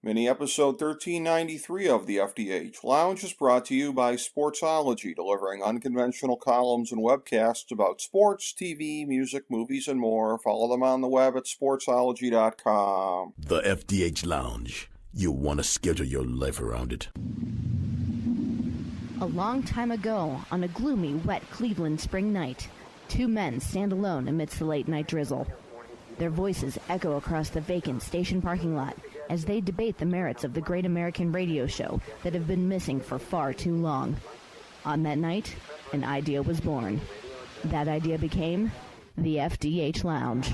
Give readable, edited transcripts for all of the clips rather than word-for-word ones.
Mini episode 1393 of the FDH Lounge is brought to you by Sportsology, delivering unconventional columns and webcasts about sports, TV, music, movies, and more. Follow them on the web at sportsology.com. The FDH Lounge. You'll want to schedule your life around it. A long time ago, on a gloomy, wet Cleveland spring night, two men stand alone amidst the late-night drizzle. Their voices echo across the vacant station parking lot as they debate the merits of the great American radio show that have been missing for far too long. On that night, an idea was born. That idea became the FDH Lounge.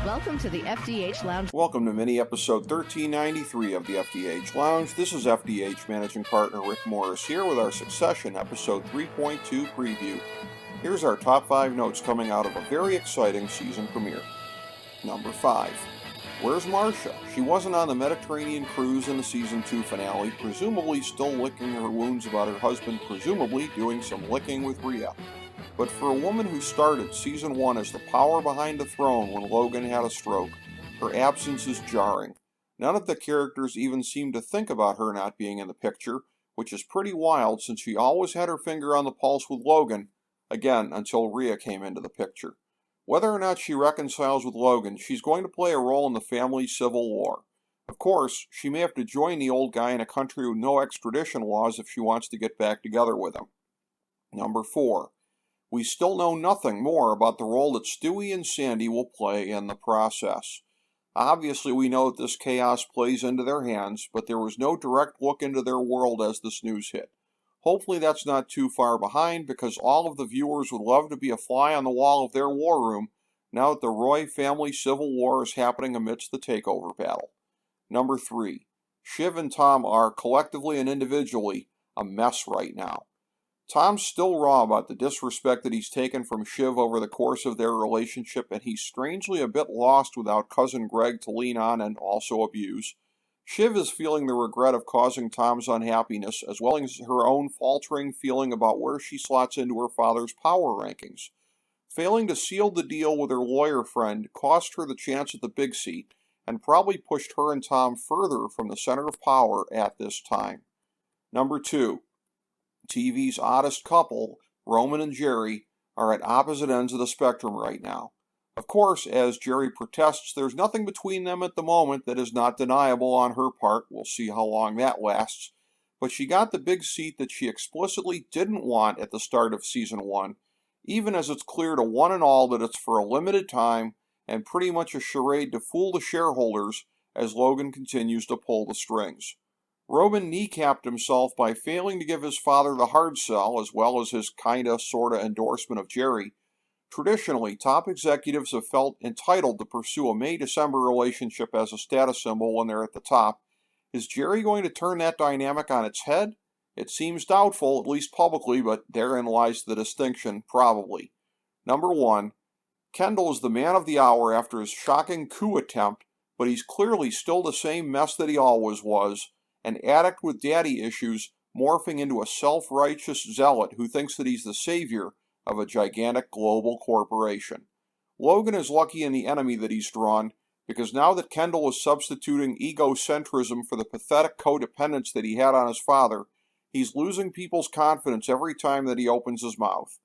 Welcome to the FDH Lounge. Welcome to mini episode 1393 of the FDH Lounge. This is FDH Managing Partner Rick Morris here with our Succession episode 3.2 preview. Here's our top 5 notes coming out of a very exciting season premiere. Number 5. Where's Marcia? She wasn't on the Mediterranean cruise in the season 2 finale, presumably still licking her wounds about her husband, presumably doing some licking with Rhea. But for a woman who started season 1 as the power behind the throne when Logan had a stroke, her absence is jarring. None of the characters even seem to think about her not being in the picture, which is pretty wild since she always had her finger on the pulse with Logan, again until Rhea came into the picture. Whether or not she reconciles with Logan, she's going to play a role in the family's civil war. Of course, she may have to join the old guy in a country with no extradition laws if she wants to get back together with him. Number 4. We still know nothing more about the role that Stewie and Sandy will play in the process. Obviously, we know that this chaos plays into their hands, but there was no direct look into their world as this news hit. Hopefully that's not too far behind, because all of the viewers would love to be a fly on the wall of their war room now that the Roy family civil war is happening amidst the takeover battle. Number 3. Shiv and Tom are, collectively and individually, a mess right now. Tom's still raw about the disrespect that he's taken from Shiv over the course of their relationship, and he's strangely a bit lost without cousin Greg to lean on and also abuse. Shiv is feeling the regret of causing Tom's unhappiness, as well as her own faltering feeling about where she slots into her father's power rankings. Failing to seal the deal with her lawyer friend cost her the chance at the big seat, and probably pushed her and Tom further from the center of power at this time. Number 2. TV's oddest couple, Roman and Jerry, are at opposite ends of the spectrum right now. Of course, as Jerry protests, there's nothing between them at the moment that is not deniable on her part. We'll see how long that lasts. But she got the big seat that she explicitly didn't want at the start of season 1, even as it's clear to one and all that it's for a limited time and pretty much a charade to fool the shareholders as Logan continues to pull the strings. Roman kneecapped himself by failing to give his father the hard sell, as well as his kinda, sorta endorsement of Jerry. Traditionally, top executives have felt entitled to pursue a May-December relationship as a status symbol when they're at the top. Is Jerry going to turn that dynamic on its head? It seems doubtful, at least publicly, but therein lies the distinction, probably. Number 1. Kendall is the man of the hour after his shocking coup attempt, but he's clearly still the same mess that he always was, an addict with daddy issues morphing into a self-righteous zealot who thinks that he's the savior of a gigantic global corporation. Logan is lucky in the enemy that he's drawn, because now that Kendall is substituting egocentrism for the pathetic codependence that he had on his father, he's losing people's confidence every time that he opens his mouth.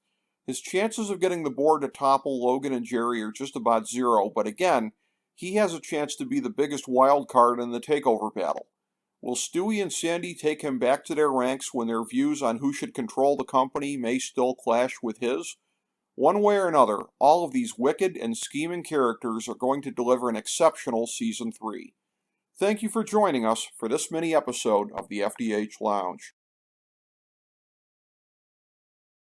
His chances of getting the board to topple Logan and Jerry are just about zero, but again, he has a chance to be the biggest wild card in the takeover battle. Will Stewie and Sandy take him back to their ranks when their views on who should control the company may still clash with his? One way or another, all of these wicked and scheming characters are going to deliver an exceptional Season 3. Thank you for joining us for this mini episode of the FDH Lounge.